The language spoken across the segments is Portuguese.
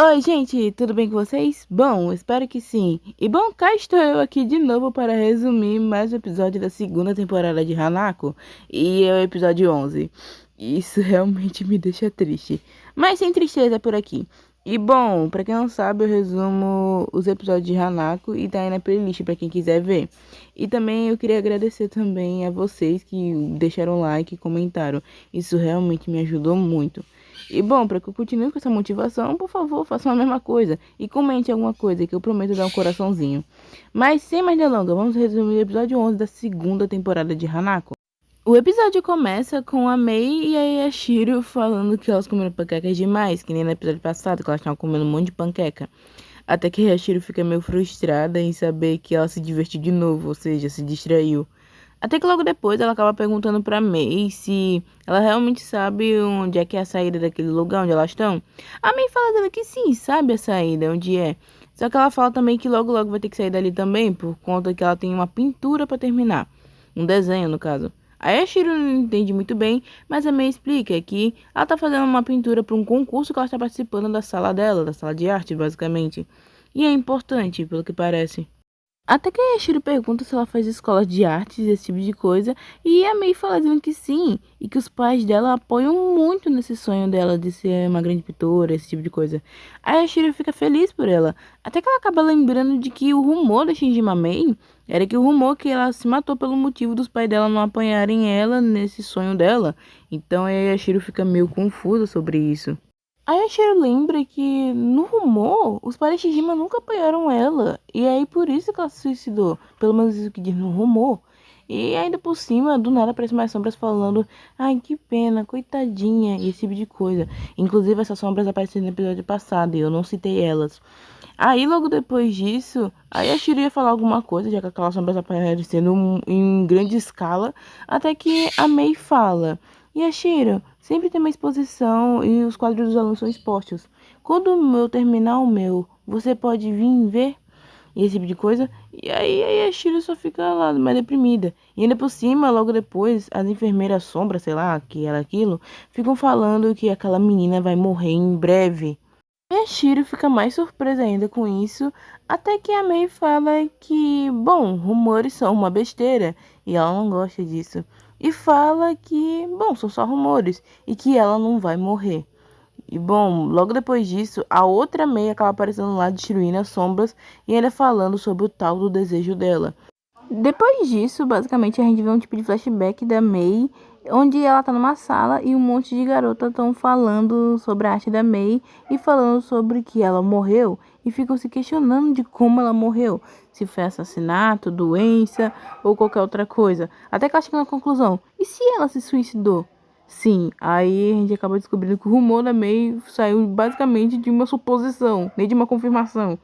Oi, gente, tudo bem com vocês? Bom, espero que sim. E bom, cá estou eu aqui de novo para resumir mais um episódio da segunda temporada de Hanako, e é o episódio 11. Isso realmente me deixa triste, mas sem tristeza por aqui. E bom, pra quem não sabe, eu resumo os episódios de Hanako e tá aí na playlist pra quem quiser ver. E também eu queria agradecer também a vocês que deixaram like e comentaram. Isso realmente me ajudou muito. E bom, para que eu continue com essa motivação, por favor, façam a mesma coisa e comente alguma coisa que eu prometo dar um coraçãozinho. Mas sem mais delongas, vamos resumir o episódio 11 da segunda temporada de Hanako. O episódio começa com a Mei e a Yashiro falando que elas comeram panquecas demais, que nem no episódio passado, que elas estavam comendo um monte de panqueca. Até que a Yashiro fica meio frustrada em saber que ela se divertiu de novo, ou seja, se distraiu. Até que logo depois ela acaba perguntando pra Mei se ela realmente sabe onde é que é a saída daquele lugar onde elas estão. A Mei fala dela que sim, sabe a saída, onde é. Só que ela fala também que logo logo vai ter que sair dali também, por conta que ela tem uma pintura pra terminar. Um desenho, no caso. A Yashiro não entende muito bem, mas a Mei explica que ela tá fazendo uma pintura para um concurso que ela está participando da sala dela, da sala de arte, basicamente. E é importante, pelo que parece. Até que a Yashiro pergunta se ela faz escola de artes, esse tipo de coisa, e a Mei fala dizendo que sim, e que os pais dela apoiam muito nesse sonho dela de ser uma grande pintora, esse tipo de coisa. A Yashiro fica feliz por ela, até que ela acaba lembrando de que o rumor da Shinjima Mei era que o rumor que ela se matou pelo motivo dos pais dela não apoiarem ela nesse sonho dela. Então a Yashiro fica meio confusa sobre isso. A Yashiro lembra que, no rumor, os pais de Shijima nunca apoiaram ela. E aí por isso que ela se suicidou. Pelo menos isso que diz no rumor. E ainda por cima, do nada aparecem mais sombras falando: ai, que pena, coitadinha, e esse tipo de coisa. Inclusive, essas sombras apareceram no episódio passado e eu não citei elas. Aí, logo depois disso, a Yashiro ia falar alguma coisa, já que aquelas sombras aparecendo em grande escala. Até que a Mei fala: Yashiro, sempre tem uma exposição e os quadros dos alunos são expostos. Quando eu terminar o meu, você pode vir ver? E esse tipo de coisa. E aí a Yashiro só fica lá, mais deprimida. E ainda por cima, logo depois, as enfermeiras sombra, sei lá, que era aquilo, ficam falando que aquela menina vai morrer em breve. E a Shiro fica mais surpresa ainda com isso, até que a Mei fala que, bom, rumores são uma besteira e ela não gosta disso. E fala que, bom, são só rumores e que ela não vai morrer. E bom, logo depois disso, a outra Mei acaba aparecendo lá destruindo as sombras e ainda falando sobre o tal do desejo dela. Depois disso, basicamente, a gente vê um tipo de flashback da Mei, onde ela tá numa sala e um monte de garotas estão falando sobre a arte da Mei e falando sobre que ela morreu e ficam se questionando de como ela morreu, se foi assassinato, doença ou qualquer outra coisa. Até que ela chega na conclusão, e se ela se suicidou? Sim, aí a gente acaba descobrindo que o rumor da Mei saiu basicamente de uma suposição, nem de uma confirmação.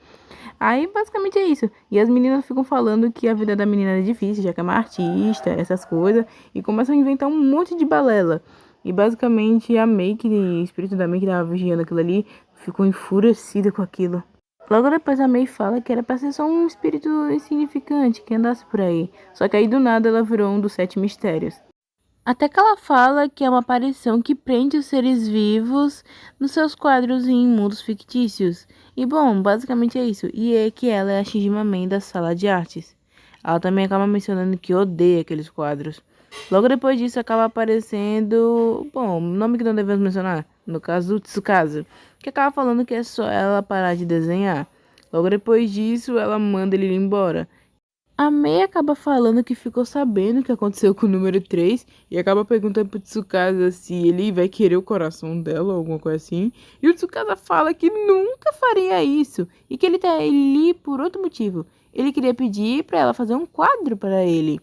Aí basicamente é isso. E as meninas ficam falando que a vida da menina é difícil, já que é uma artista, essas coisas, e começam a inventar um monte de balela. E basicamente a Mei, o espírito da Mei que tava vigiando aquilo ali, ficou enfurecida com aquilo. Logo depois a Mei fala que era pra ser só um espírito insignificante que andasse por aí. Só que aí do nada ela virou um dos 7 mistérios. Até que ela fala que é uma aparição que prende os seres vivos nos seus quadros em mundos fictícios. E bom, basicamente é isso. E é que ela é a Shijima Man da sala de artes. Ela também acaba mencionando que odeia aqueles quadros. Logo depois disso acaba aparecendo, bom, nome que não devemos mencionar, no caso Tsukasa, que acaba falando que é só ela parar de desenhar. Logo depois disso ela manda ele ir embora. A Mei acaba falando que ficou sabendo o que aconteceu com o número 3 e acaba perguntando pro Tsukasa se ele vai querer o coração dela ou alguma coisa assim. E o Tsukasa fala que nunca faria isso e que ele tá ali por outro motivo. Ele queria pedir pra ela fazer um quadro para ele.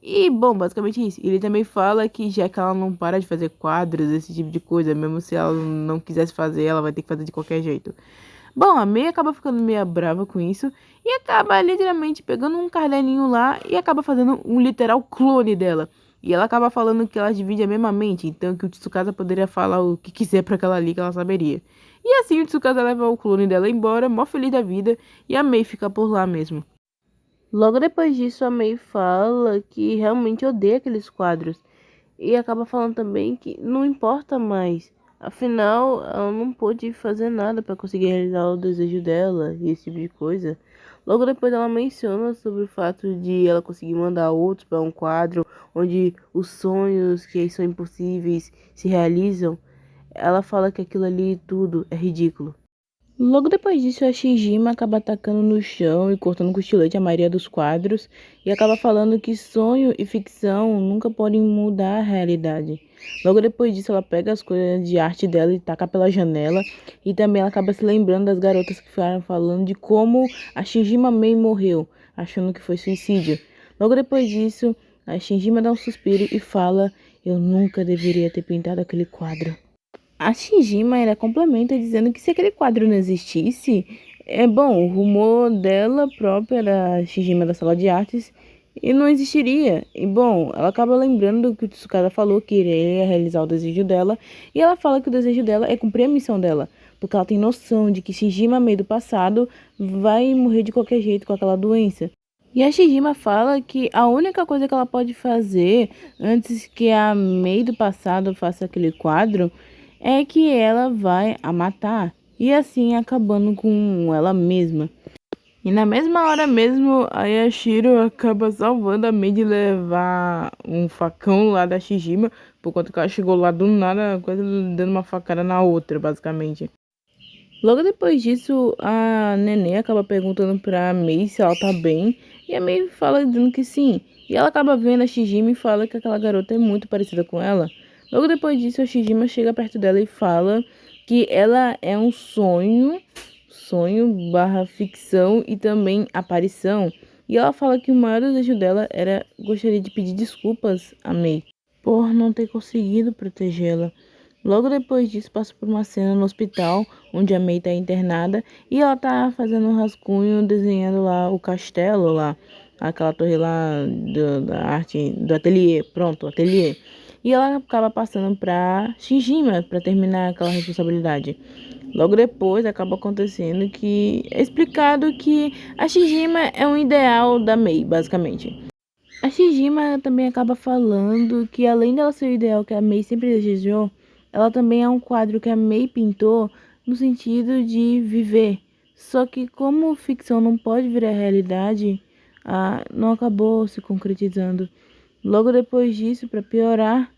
E, bom, basicamente isso. Ele também fala que já que ela não para de fazer quadros, esse tipo de coisa, mesmo se ela não quisesse fazer, ela vai ter que fazer de qualquer jeito. Bom, a Mei acaba ficando meio brava com isso e acaba literalmente pegando um caderninho lá e acaba fazendo um literal clone dela. E ela acaba falando que ela divide a mesma mente, então que o Tsukasa poderia falar o que quiser pra aquela ali que ela saberia. E assim o Tsukasa leva o clone dela embora, mó feliz da vida, e a Mei fica por lá mesmo. Logo depois disso, a Mei fala que realmente odeia aqueles quadros. E acaba falando também que não importa mais Afinal, ela não pôde fazer nada para conseguir realizar o desejo dela e esse tipo de coisa. Logo depois ela menciona sobre o fato de ela conseguir mandar outros para um quadro onde os sonhos que são impossíveis se realizam. Ela fala que aquilo ali tudo é ridículo. Logo depois disso, a Shijima acaba atacando no chão e cortando com estilete a maioria dos quadros e acaba falando que sonho e ficção nunca podem mudar a realidade. Logo depois disso, ela pega as coisas de arte dela e taca pela janela e também ela acaba se lembrando das garotas que ficaram falando de como a Shijima Mei morreu, achando que foi suicídio. Logo depois disso, a Shijima dá um suspiro e fala: "Eu nunca deveria ter pintado aquele quadro." A Shijima ainda complementa dizendo que se aquele quadro não existisse, o rumor dela própria, da Shijima da sala de artes, e não existiria. E bom, ela acaba lembrando que o Tsukada falou que iria realizar o desejo dela, e ela fala que o desejo dela é cumprir a missão dela, porque ela tem noção de que Shijima Mei do passado vai morrer de qualquer jeito com aquela doença. E a Shijima fala que a única coisa que ela pode fazer antes que a Mei do passado faça aquele quadro é que ela vai a matar e assim acabando com ela mesma. E na mesma hora mesmo, a Yashiro acaba salvando a Mei de levar um facão lá da Shijima, por conta que ela chegou lá do nada, quase dando uma facada na outra, basicamente. Logo depois disso, a Nenê acaba perguntando pra Mei se ela tá bem, e a Mei fala dizendo que sim. E ela acaba vendo a Shijima e fala que aquela garota é muito parecida com ela. Logo depois disso, a Shijima chega perto dela e fala que ela é um sonho barra ficção e também aparição. E ela fala que o maior desejo dela era gostaria de pedir desculpas a Mei por não ter conseguido protegê-la. Logo depois disso, passa por uma cena no hospital, onde a Mei tá internada, e ela tá fazendo um rascunho, desenhando lá o castelo lá, aquela torre lá da arte, do ateliê, pronto, ateliê. E ela acaba passando pra Shijima para terminar aquela responsabilidade. Logo depois acaba acontecendo que é explicado que a Shijima é um ideal da Mei, basicamente. A Shijima também acaba falando que além dela ser o ideal que a Mei sempre desejou, ela também é um quadro que a Mei pintou no sentido de viver. Só que como ficção não pode virar realidade, não acabou se concretizando. Logo depois disso, para piorar,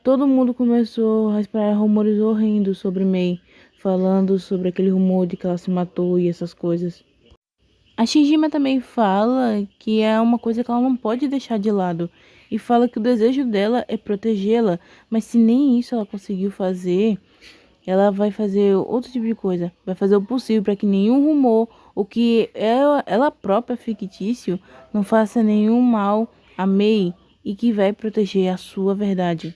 todo mundo começou a espalhar rumores horrendos sobre Mei, falando sobre aquele rumor de que ela se matou e essas coisas. A Shijima também fala que é uma coisa que ela não pode deixar de lado e fala que o desejo dela é protegê-la, mas se nem isso ela conseguiu fazer, ela vai fazer outro tipo de coisa, vai fazer o possível para que nenhum rumor ou que ela própria fictício não faça nenhum mal a Mei e que vai proteger a sua verdade.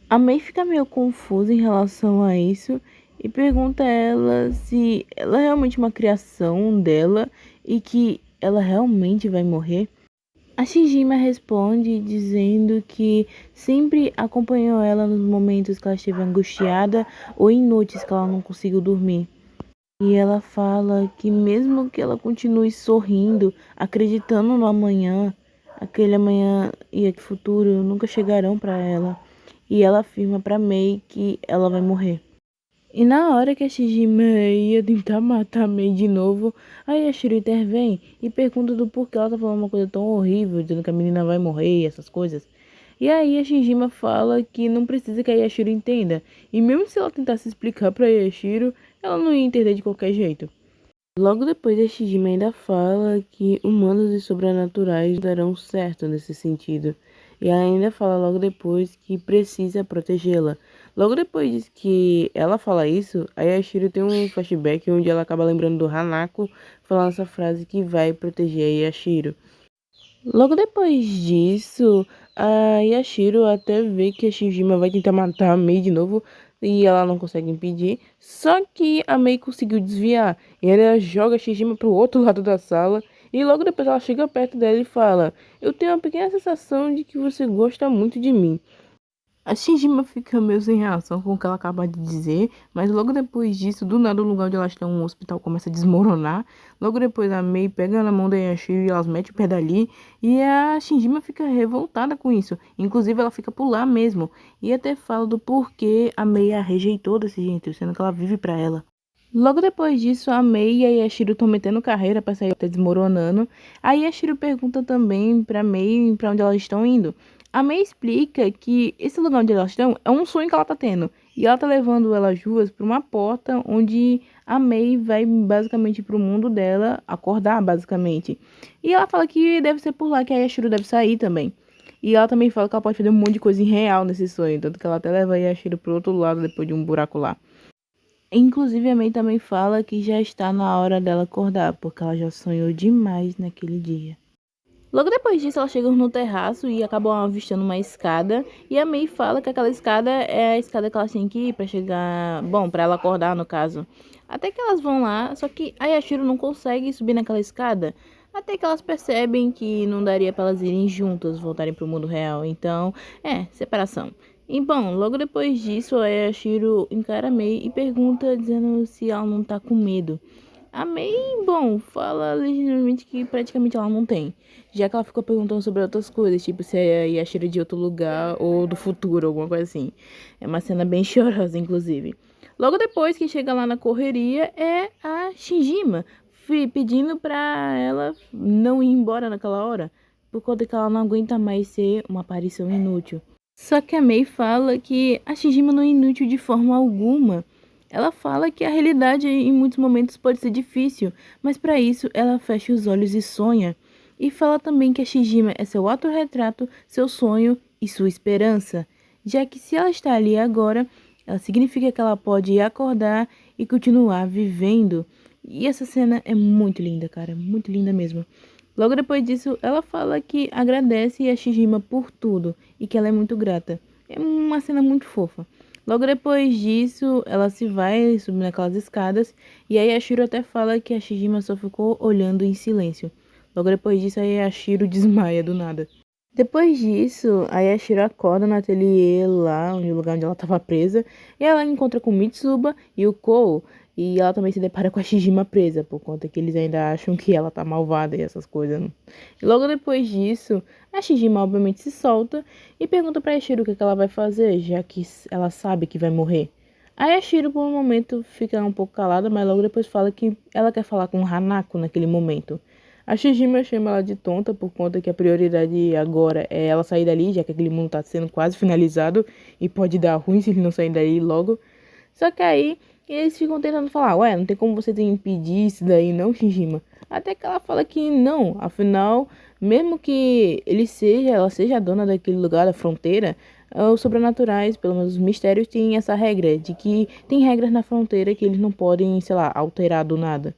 A Mei fica meio confusa em relação a isso e pergunta a ela se ela é realmente uma criação dela e que ela realmente vai morrer. A Shijima responde dizendo que sempre acompanhou ela nos momentos que ela esteve angustiada ou em noites que ela não conseguiu dormir. E ela fala que mesmo que ela continue sorrindo, acreditando no amanhã, aquele amanhã e aquele futuro nunca chegarão para ela. E ela afirma para Mei que ela vai morrer. E na hora que a Shijima ia tentar matar a Mei de novo, a Yashiro intervém e pergunta do porquê ela tá falando uma coisa tão horrível, dizendo que a menina vai morrer e essas coisas. E aí a Shijima fala que não precisa que a Yashiro entenda. E mesmo se ela tentasse explicar pra Yashiro, ela não ia entender de qualquer jeito. Logo depois a Shijima ainda fala que humanos e sobrenaturais darão certo nesse sentido. E ela ainda fala logo depois que precisa protegê-la. Logo depois que ela fala isso, a Yashiro tem um flashback onde ela acaba lembrando do Hanako falando essa frase que vai proteger a Yashiro. Logo depois disso, a Yashiro até vê que a Shijima vai tentar matar a Mei de novo e ela não consegue impedir. Só que a Mei conseguiu desviar e ela joga a Shijima pro outro lado da sala. E logo depois ela chega perto dela e fala: "Eu tenho uma pequena sensação de que você gosta muito de mim." A Shinjima fica meio sem reação com o que ela acaba de dizer, mas logo depois disso, do nada, o lugar onde elas estão, um hospital começa a desmoronar. Logo depois, a Mei pega na mão da Yashiro e elas metem o pé dali. E a Shinjima fica revoltada com isso. Inclusive, ela fica por lá mesmo. E até fala do porquê a Mei a rejeitou desse jeito, sendo que ela vive pra ela. Logo depois disso, a Mei e a Yashiro estão metendo carreira pra sair até desmoronando. A Yashiro pergunta também pra Mei pra onde elas estão indo. A Mei explica que esse lugar onde elas estão é um sonho que ela tá tendo. E ela tá levando elas duas pra uma porta onde a Mei vai basicamente pro mundo dela acordar, basicamente. E ela fala que deve ser por lá que a Yashiro deve sair também. E ela também fala que ela pode fazer um monte de coisa irreal nesse sonho. Tanto que ela até leva a Yashiro pro outro lado depois de um buraco lá. Inclusive, a May também fala que já está na hora dela acordar, porque ela já sonhou demais naquele dia. Logo depois disso, elas chegam no terraço e acabam avistando uma escada. E a May fala que aquela escada é a escada que elas têm que ir pra chegar... Bom, pra ela acordar, no caso. Até que elas vão lá, só que a Yashiro não consegue subir naquela escada. Até que elas percebem que não daria pra elas irem juntas, voltarem pro mundo real. Então, separação. E bom, logo depois disso, a Yashiro encara a May e pergunta, dizendo se ela não tá com medo. A May, bom, fala legitimamente que praticamente ela não tem. Já que ela ficou perguntando sobre outras coisas, tipo se é a Yashiro de outro lugar ou do futuro, alguma coisa assim. É uma cena bem chorosa, inclusive. Logo depois, quem chega lá na correria é a Shinjima, pedindo pra ela não ir embora naquela hora, por conta que ela não aguenta mais ser uma aparição inútil. Só que a Mei fala que a Shinjima não é inútil de forma alguma. Ela fala que a realidade em muitos momentos pode ser difícil, mas para isso ela fecha os olhos e sonha. E fala também que a Shinjima é seu autorretrato, seu sonho e sua esperança, já que se ela está ali agora, ela significa que ela pode acordar e continuar vivendo. E essa cena é muito linda, cara, muito linda mesmo. Logo depois disso, ela fala que agradece a Shinjima por tudo e que ela é muito grata. É uma cena muito fofa. Logo depois disso, ela se vai subindo aquelas escadas e a Yashiro até fala que a Shinjima só ficou olhando em silêncio. Logo depois disso, a Yashiro desmaia do nada. Depois disso, a Yashiro acorda no ateliê lá, no lugar onde ela estava presa, e ela encontra com o Mitsuba e o Kou, e ela também se depara com a Shijima presa, por conta que eles ainda acham que ela tá malvada e essas coisas. Né? E logo depois disso, a Shijima obviamente se solta e pergunta pra Yashiro o que ela vai fazer, já que ela sabe que vai morrer. A Yashiro, por um momento, fica um pouco calada, mas logo depois fala que ela quer falar com o Hanako naquele momento. A Shijima chama ela de tonta por conta que a prioridade agora é ela sair dali, já que aquele mundo tá sendo quase finalizado e pode dar ruim se ele não sair dali logo. Só que aí eles ficam tentando falar, ué, não tem como você impedir isso daí não, Shijima. Até que ela fala que não, afinal, mesmo que ela seja a dona daquele lugar, da fronteira, os sobrenaturais, pelo menos os mistérios, têm essa regra, de que tem regras na fronteira que eles não podem, sei lá, alterar do nada.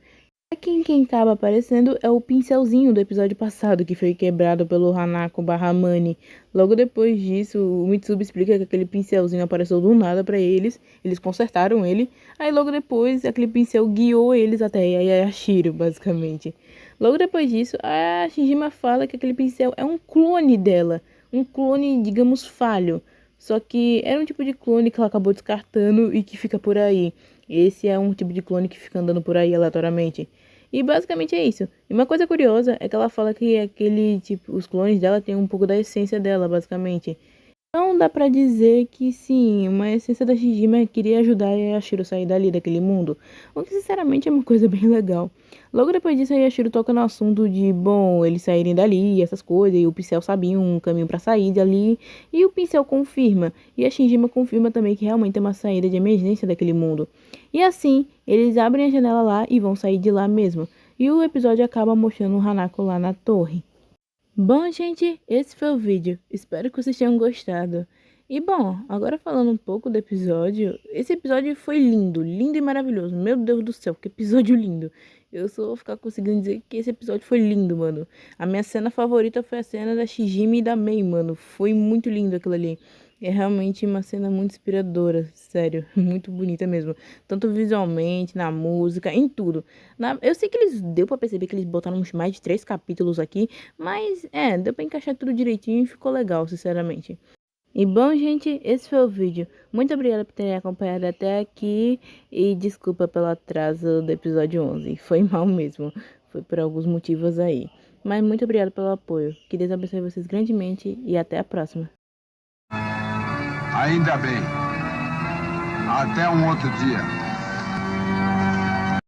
Quem acaba aparecendo é o pincelzinho do episódio passado, que foi quebrado pelo Hanako Mani. Logo depois disso, o Mitsubi explica que aquele pincelzinho apareceu do nada pra eles, eles consertaram ele, aí logo depois aquele pincel guiou eles até a Yashiro, basicamente. Logo depois disso, a Shinjima fala que aquele pincel é um clone dela, um clone, digamos, falho. Só que era um tipo de clone que ela acabou descartando e que fica por aí. Esse é um tipo de clone que fica andando por aí aleatoriamente. E basicamente é isso. E uma coisa curiosa é que ela fala que aquele tipo, os clones dela tem um pouco da essência dela, basicamente. Então dá pra dizer que sim, uma essência da Shijima queria ajudar a Yashiro a sair dali, daquele mundo. O que sinceramente é uma coisa bem legal. Logo depois disso a Yashiro toca no assunto de, bom, eles saírem dali, essas coisas, e o Pincel sabia um caminho pra sair dali, e o Pincel confirma, e a Shinjima confirma também que realmente tem uma saída de emergência daquele mundo. E assim, eles abrem a janela lá e vão sair de lá mesmo. E o episódio acaba mostrando o Hanako lá na torre. Bom, gente, esse foi o vídeo. Espero que vocês tenham gostado. E bom, agora falando um pouco do episódio, esse episódio foi lindo, lindo e maravilhoso. Meu Deus do céu, que episódio lindo. Eu só vou ficar conseguindo dizer que esse episódio foi lindo, mano. A minha cena favorita foi a cena da Shijima e da Mei, mano. Foi muito lindo aquilo ali. É realmente uma cena muito inspiradora, sério, muito bonita mesmo. Tanto visualmente, na música, em tudo. Eu sei que deu pra perceber que eles botaram mais de 3 capítulos aqui, mas deu pra encaixar tudo direitinho e ficou legal, sinceramente. E bom, gente, esse foi o vídeo. Muito obrigada por terem acompanhado até aqui e desculpa pelo atraso do episódio 11. Foi mal mesmo, foi por alguns motivos aí. Mas muito obrigada pelo apoio. Que Deus abençoe vocês grandemente e até a próxima. Ainda bem. Até um outro dia.